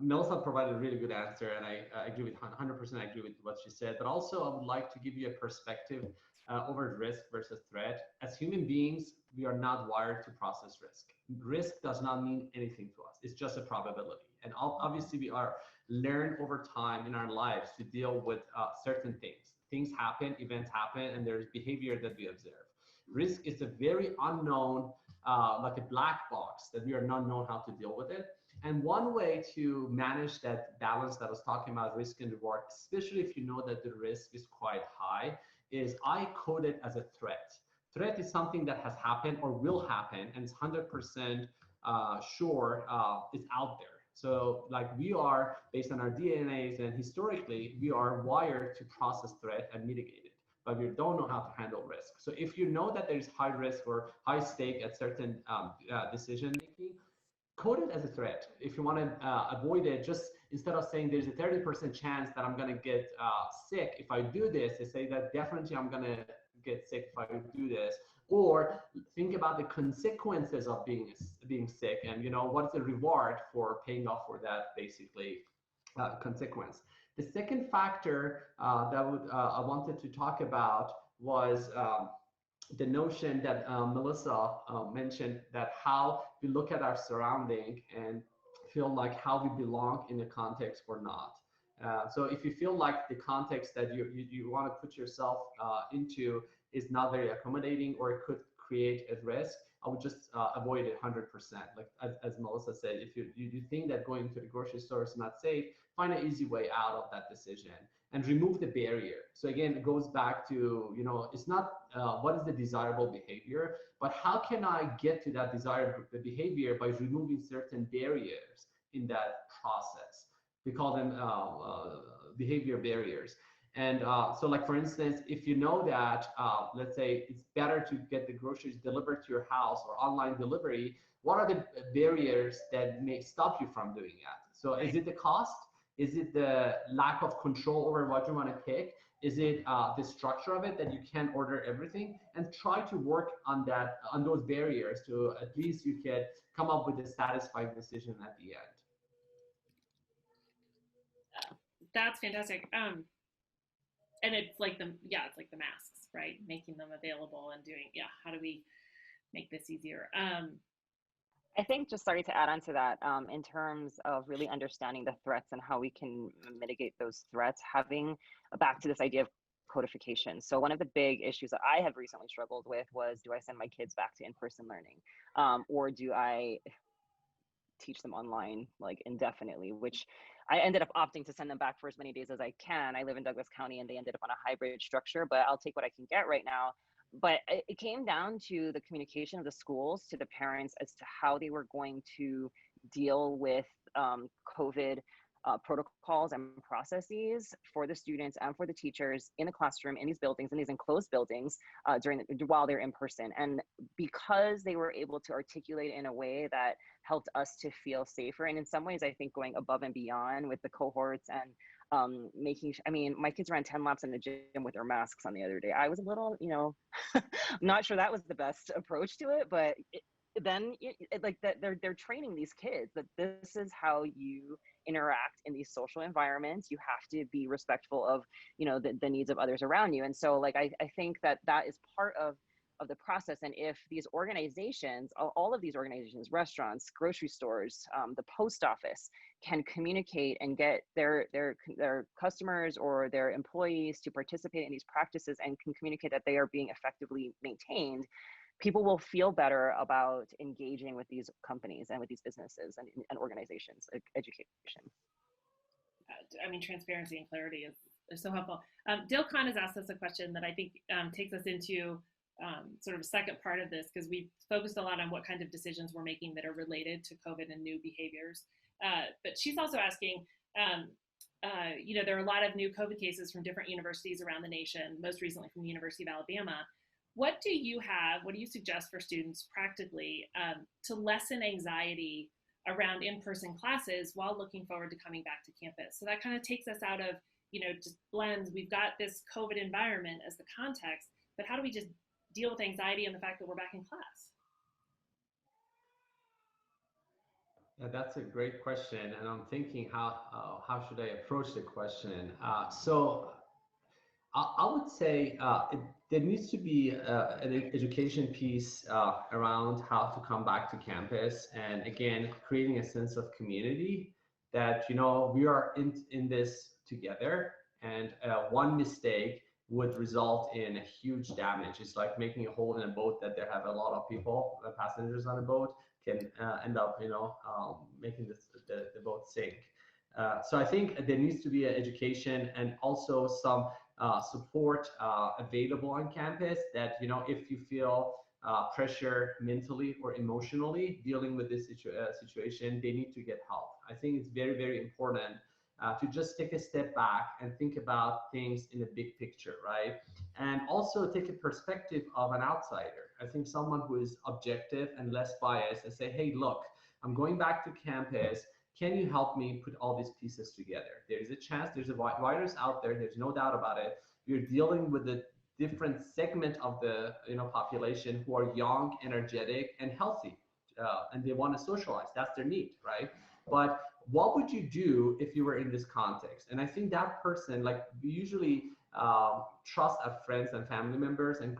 Melissa provided a really good answer, and I agree with 100%. Agree with what she said. But also, I would like to give you a perspective over risk versus threat. As human beings, we are not wired to process risk. Risk does not mean anything to us. It's just a probability. And obviously, we are learned over time in our lives to deal with certain things. Things happen, events happen, and there's behavior that we observe. Risk is a very unknown, like a black box that we are not known how to deal with it. And one way to manage that balance that I was talking about, risk and reward, especially if you know that the risk is quite high, is I code it as a threat. Threat is something that has happened or will happen, and it's 100% sure it's out there. So like, we are, based on our DNAs and historically, we are wired to process threat and mitigate it, but we don't know how to handle risk. So if you know that there's high risk or high stake at certain decision making, code it as a threat. If you want to avoid it, just instead of saying there's a 30% chance that I'm going to get sick if I do this, they say that definitely I'm going to get sick if I do this. Or think about the consequences of being sick, and what's the reward for paying off for that basically consequence. The second factor that I wanted to talk about was the notion that Melissa mentioned, that how we look at our surrounding and feel like how we belong in a context or not. So if you feel like the context that you want to put yourself into is not very accommodating, or it could create a risk, I would just avoid it 100%. Like as Melissa said, if you think that going to the grocery store is not safe, find an easy way out of that decision and remove the barrier. So again, it goes back to, it's not what is the desirable behavior, but how can I get to that desired behavior by removing certain barriers in that process. We call them behavior barriers. And so like, for instance, if you know that, let's say it's better to get the groceries delivered to your house or online delivery, what are the barriers that may stop you from doing that? So is it the cost? Is it the lack of control over what you want to pick? Is it the structure of it, that you can't order everything? And try to work on that, on those barriers, to at least you can come up with a satisfying decision at the end. That's fantastic. And it's like it's like the masks, right? Making them available and doing, how do we make this easier? I think, just starting to add on to that, in terms of really understanding the threats and how we can mitigate those threats, having back to this idea of codification. So one of the big issues that I have recently struggled with was, do I send my kids back to in-person learning, or do I teach them online like indefinitely, which I ended up opting to send them back for as many days as I can. I live in Douglas County and they ended up on a hybrid structure, but I'll take what I can get right now. But it came down to the communication of the schools to the parents as to how they were going to deal with COVID protocols and processes for the students and for the teachers in the classroom, in these buildings, in these enclosed buildings while they're in person. And because they were able to articulate in a way that helped us to feel safer, and in some ways, I think going above and beyond with the cohorts and I mean, my kids ran 10 laps in the gym with their masks on the other day. I was a little, I'm not sure that was the best approach to it, but like that they're training these kids that this is how you interact in these social environments. You have to be respectful of, the needs of others around you. And so like, I think that is part of the process. And if these organizations, all of these organizations, restaurants, grocery stores, the post office, can communicate and get their customers or their employees to participate in these practices and can communicate that they are being effectively maintained, people will feel better about engaging with these companies and with these businesses and organizations, like education. I mean, transparency and clarity is so helpful. Dil Khan has asked us a question that I think takes us into sort of a second part of this, because we've focused a lot on what kinds of decisions we're making that are related to COVID and new behaviors. But she's also asking, there are a lot of new COVID cases from different universities around the nation, most recently from the University of Alabama. What do you suggest for students practically to lessen anxiety around in-person classes while looking forward to coming back to campus? So that kind of takes us out of, just blends. We've got this COVID environment as the context, but how do we just deal with anxiety and the fact that we're back in class? Yeah, that's a great question, and I'm thinking how should I approach the question? So I would say there needs to be an education piece around how to come back to campus, and again, creating a sense of community that we are in this together, and one mistake would result in a huge damage. It's like making a hole in a boat that there have a lot of people, passengers on a boat, can end up making the boat sink. So I think there needs to be an education and also some support available on campus that, if you feel pressure mentally or emotionally dealing with this situation, they need to get help. I think it's very, very important to just take a step back and think about things in a big picture, right? And also take a perspective of an outsider. I think someone who is objective and less biased and say, hey, look, I'm going back to campus. Can you help me put all these pieces together? There's a chance, there's a virus out there, there's no doubt about it. You're dealing with a different segment of the population who are young, energetic, and healthy, and they want to socialize. That's their need, right? But what would you do if you were in this context? And I think that person, like, we usually trust our friends and family members and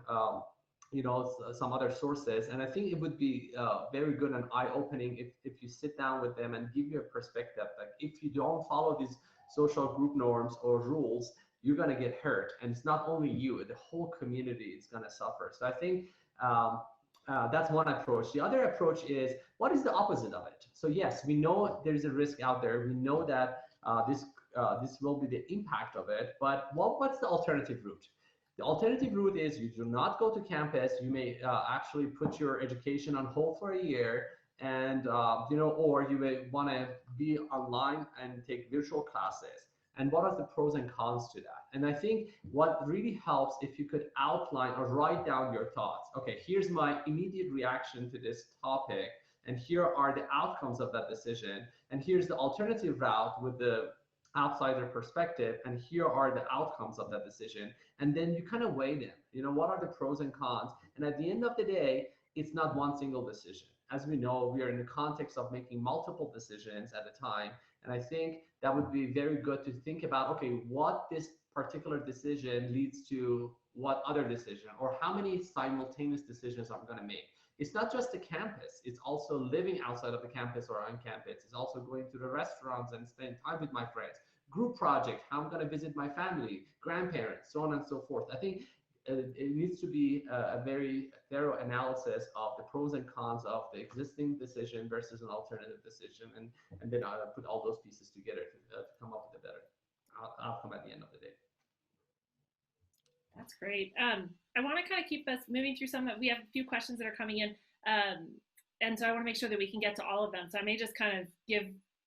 some other sources. And I think it would be very good and eye-opening if you sit down with them and give you a perspective. Like, if you don't follow these social group norms or rules, you're going to get hurt. And it's not only you, the whole community is going to suffer. So I think that's one approach. The other approach is, what is the opposite of it? So yes, we know there's a risk out there. We know that this will be the impact of it, but what's the alternative route? The alternative route is you do not go to campus. You may actually put your education on hold for a year, and or you may want to be online and take virtual classes. And what are the pros and cons to that? And I think what really helps if you could outline or write down your thoughts. Okay, here's my immediate reaction to this topic, and here are the outcomes of that decision, and here's the alternative route with the outsider perspective, and here are the outcomes of that decision. And then you kind of weigh them. What are the pros and cons? And at the end of the day, it's not one single decision. As we know, we are in the context of making multiple decisions at a time. And I think that would be very good to think about, okay, what this particular decision leads to what other decision, or how many simultaneous decisions I'm going to make. It's not just the campus, it's also living outside of the campus or on campus. It's also going to the restaurants and spending time with my friends, group project, how I'm going to visit my family, grandparents, so on and so forth. I think it needs to be a very thorough analysis of the pros and cons of the existing decision versus an alternative decision, and then put all those pieces together to come up with a better outcome at the end of the day. That's great. I want to kind of keep us moving through some. We have a few questions that are coming in, and so I want to make sure that we can get to all of them. So I may just kind of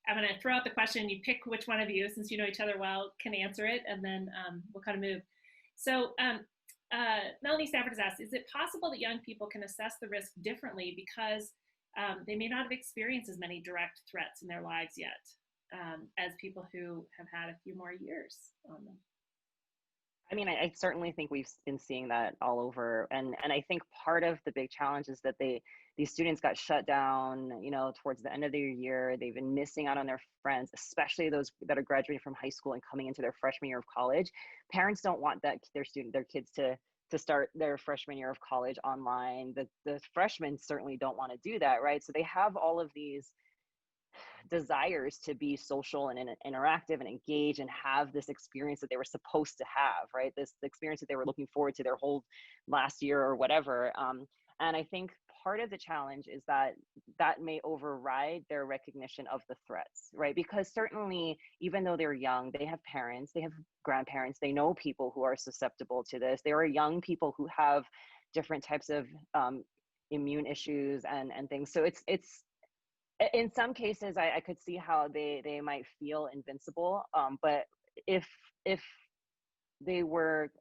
I'm going to throw out the question. You pick which one of you, since you know each other well, can answer it, and then we'll kind of move. So Melanie Stafford has asked, is it possible that young people can assess the risk differently because they may not have experienced as many direct threats in their lives yet as people who have had a few more years on them? I mean, I certainly think we've been seeing that all over, and I think part of the big challenge is that these students got shut down, you know, towards the end of their year. They've been missing out on their friends, especially those that are graduating from high school and coming into their freshman year of college. Parents don't want their kids to start their freshman year of college online. The freshmen certainly don't want to do that, right? So they have all of these desires to be social and interactive and engage and have this experience that they were supposed to have, right? The experience that they were looking forward to their whole last year or whatever. And I think part of the challenge is that may override their recognition of the threats, right? Because certainly, even though they're young, they have parents, they have grandparents, they know people who are susceptible to this. There are young people who have different types of immune issues and things. So it's in some cases, I could see how they might feel invincible, but if they were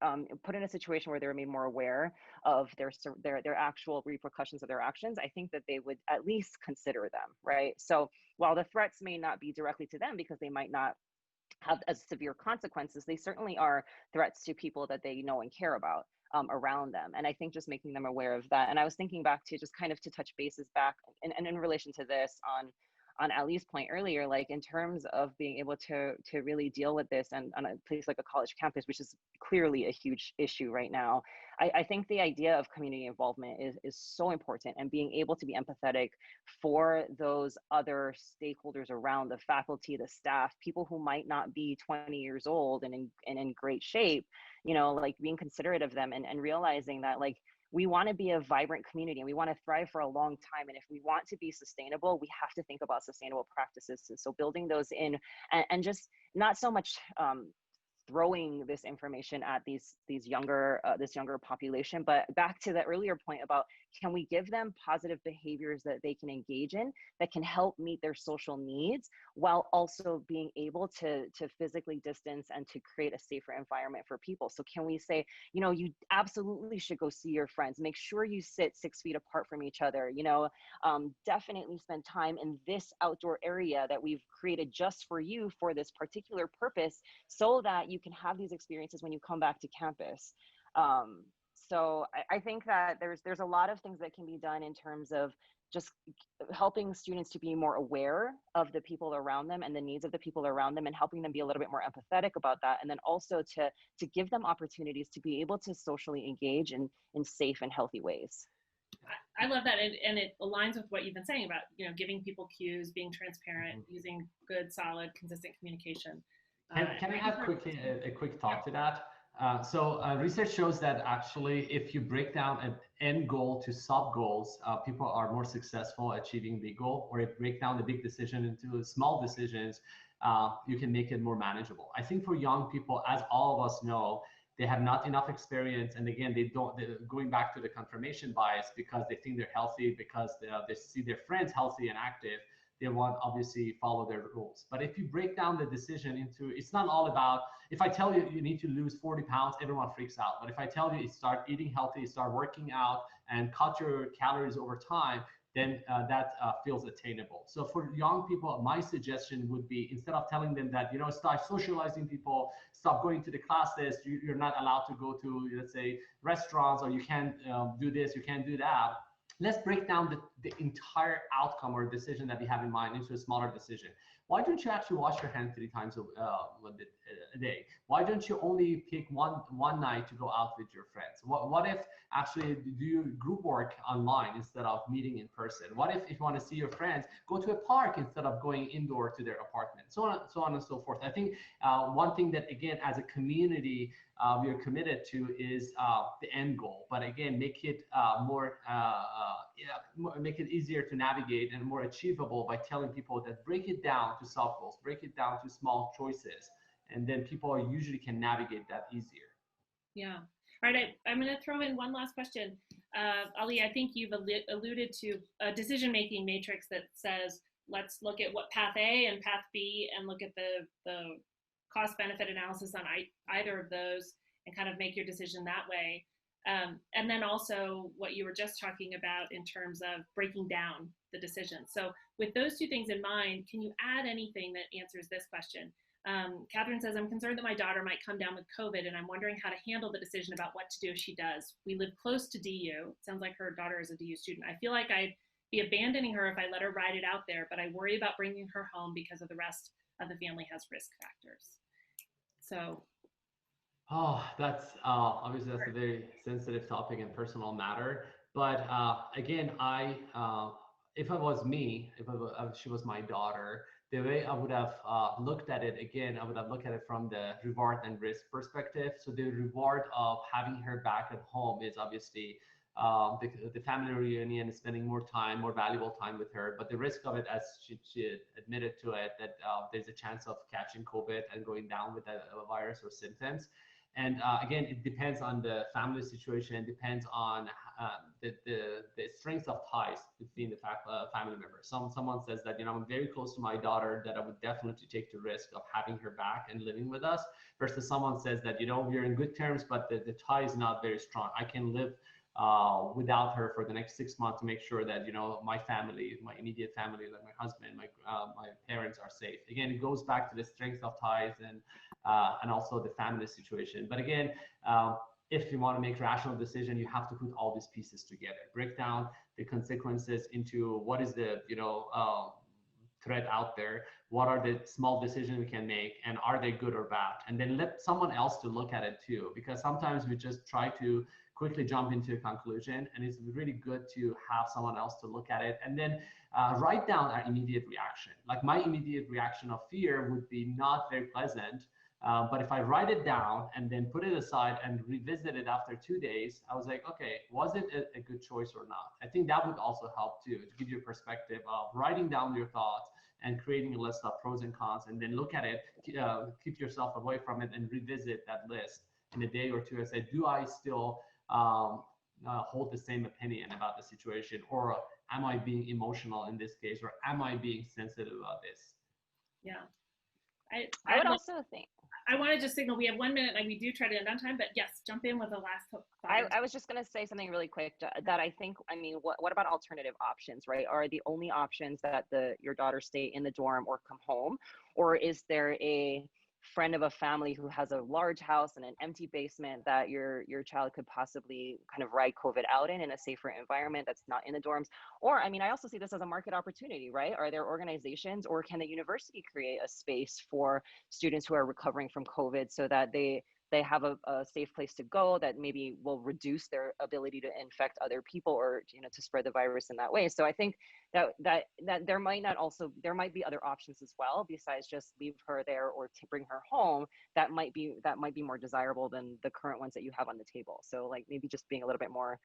put in a situation where they were made more aware of their actual repercussions of their actions, I think that they would at least consider them, right? So while the threats may not be directly to them because they might not have as severe consequences, they certainly are threats to people that they know and care about around them. And I think just making them aware of that. And I was thinking back to just kind of to touch bases back and in relation to this on Ali's point earlier, like in terms of being able to really deal with this and on a place like a college campus, which is clearly a huge issue right now. I think the idea of community involvement is so important, and being able to be empathetic for those other stakeholders around, the faculty, the staff, people who might not be 20 years old and in great shape, you know, like being considerate of them and realizing that like, we want to be a vibrant community and we want to thrive for a long time. And if we want to be sustainable, we have to think about sustainable practices. So building those in and just not so much throwing this information at this younger population, but back to the earlier point about, can we give them positive behaviors that they can engage in that can help meet their social needs while also being able to physically distance and to create a safer environment for people? So can we say, you know, you absolutely should go see your friends, make sure you sit 6 feet apart from each other, you know, definitely spend time in this outdoor area that we've created just for you for this particular purpose, so that you can have these experiences when you come back to campus. So I think that there's a lot of things that can be done in terms of just helping students to be more aware of the people around them and the needs of the people around them, and helping them be a little bit more empathetic about that. And then also to give them opportunities to be able to socially engage in safe and healthy ways. I love that, and it aligns with what you've been saying about, you know, giving people cues, being transparent, using good, solid, consistent communication. Can I add quickly a quick thought to that? So research shows that actually, if you break down an end goal to sub goals, people are more successful achieving the goal. Or if you break down the big decision into small decisions, you can make it more manageable. I think for young people, as all of us know, they have not enough experience, and again, they're going back to the confirmation bias, because they think they're healthy, because they see their friends healthy and active. They want obviously follow their rules. But if you break down the decision into, it's not all about, if I tell you you need to lose 40 pounds, everyone freaks out. But if I tell you start eating healthy, start working out, and cut your calories over time, then that feels attainable. So for young people, my suggestion would be, instead of telling them that, you know, start socializing people, stop going to the classes, you're not allowed to go to, let's say, restaurants, or you can't do this, you can't do that. Let's break down the entire outcome or decision that we have in mind into a smaller decision. Why don't you actually wash your hands 3 times a day? Why don't you only pick one night to go out with your friends? What if actually do you group work online instead of meeting in person? What if you want to see your friends, go to a park instead of going indoor to their apartment? So on and so forth. I think one thing that, again, as a community, we are committed to is the end goal. But again, make it make it easier to navigate and more achievable by telling people that break it down to sub goals, break it down to small choices, and then people usually can navigate that easier. Yeah. All right, I'm going to throw in one last question. Ali, I think you've alluded to a decision-making matrix that says, let's look at what path A and path B and look at the cost-benefit analysis on either of those and kind of make your decision that way. And then also what you were just talking about in terms of breaking down the decision. So with those 2 things in mind, can you add anything that answers this question? Catherine says, I'm concerned that my daughter might come down with COVID and I'm wondering how to handle the decision about what to do if she does. We live close to DU. It sounds like her daughter is a DU student. I feel like I'd be abandoning her if I let her ride it out there, but I worry about bringing her home because of the rest of the family has risk factors. So. Oh, that's obviously that's a very sensitive topic and personal matter. But again, if it was me, if she was my daughter, the way I would have looked at it, again, I would have looked at it from the reward and risk perspective. So the reward of having her back at home is obviously the family reunion, spending more time, more valuable time with her. But the risk of it, as she admitted to it, that there's a chance of catching COVID and going down with the virus or symptoms. And again, it depends on the family situation. It depends on the strength of ties between the family members. Someone says that, I'm very close to my daughter, that I would definitely take the risk of having her back and living with us, versus someone says that, we're in good terms, but the tie is not very strong. I can live without her for the next 6 months to make sure that, my family, my immediate family, like my husband, my parents are safe. Again, it goes back to the strength of ties and also the family situation. But again, if you want to make rational decision, you have to put all these pieces together, break down the consequences into what is the threat out there, what are the small decisions we can make, and are they good or bad, and then let someone else to look at it too, because sometimes we just try to quickly jump into a conclusion, and it's really good to have someone else to look at it and then write down our immediate reaction. Like my immediate reaction of fear would be not very pleasant. But if I write it down and then put it aside and revisit it after 2 days, I was like, okay, was it a good choice or not? I think that would also help too, to give you a perspective of writing down your thoughts and creating a list of pros and cons, and then look at it, keep yourself away from it and revisit that list in a day or 2 and say, do I still hold the same opinion about the situation, or am I being emotional in this case, or am I being sensitive about this? Yeah. I would also think, I want to just signal we have 1 minute, and we do try to end on time, but yes, jump in with the last thought. I was just going to say something really quick that I think, what about alternative options, right? Are the only options that your daughter stay in the dorm or come home? Or is there a friend of a family who has a large house and an empty basement that your child could possibly kind of ride COVID out in a safer environment that's not in the dorms? Or, I also see this as a market opportunity, right? Are there organizations, or can the university create a space for students who are recovering from COVID so that they have a safe place to go that maybe will reduce their ability to infect other people, or to spread the virus in that way? So I think that there might be other options as well besides just leave her there or to bring her home that might be more desirable than the current ones that you have on the table. So like maybe just being a little bit more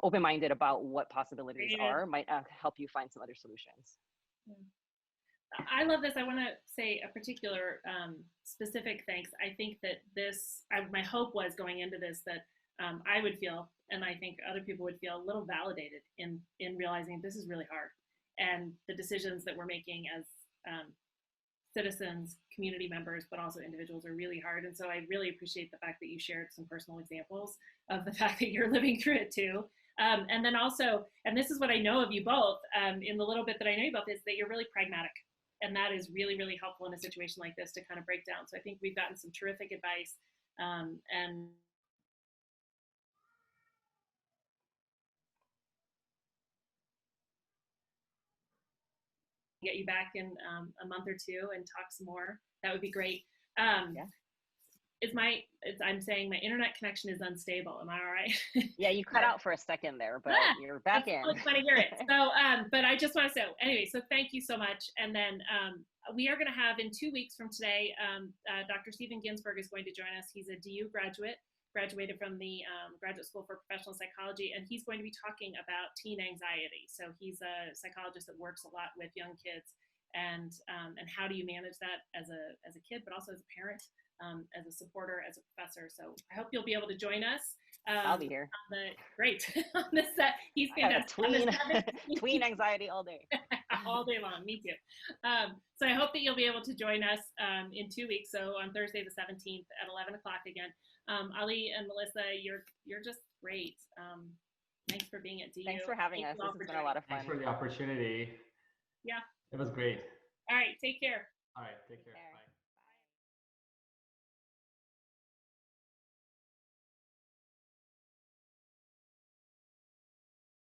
open-minded about what possibilities are might help you find some other solutions. Yeah. I love this. I want to say a particular specific thanks. I think that my hope was going into this that I would feel, and I think other people would feel, a little validated in realizing this is really hard, and the decisions that we're making as citizens, community members, but also individuals are really hard. And so I really appreciate the fact that you shared some personal examples of the fact that you're living through it too. And then also, and this is what I know of you both, in the little bit that I know you both, is that you're really pragmatic. And that is really, really helpful in a situation like this to kind of break down. So I think we've gotten some terrific advice. And get you back in a month or two and talk some more. That would be great. Yeah. I'm saying my internet connection is unstable. Am I all right? Yeah, you cut out for a second there, but you're back in. It's fun to hear it. So, but I just want to say, anyway, so thank you so much. And then we are going to have, in 2 weeks from today, Dr. Steven Ginsberg is going to join us. He's a DU graduate, graduated from the Graduate School for Professional Psychology, and he's going to be talking about teen anxiety. So he's a psychologist that works a lot with young kids, and how do you manage that as a kid, but also as a parent, as a supporter, as a professor. So I hope you'll be able to join us. I'll be here. Great. On the set, he's fantastic. Tween anxiety all day. All day long, me too. So I hope that you'll be able to join us in 2 weeks. So on Thursday the 17th at 11 o'clock again. Ali and Melissa, you're just great. Thanks for being at DU. Thanks for having us. This has been a lot of fun. Thanks for the opportunity. Yeah. It was great. All right, take care. All right, take care. Bye.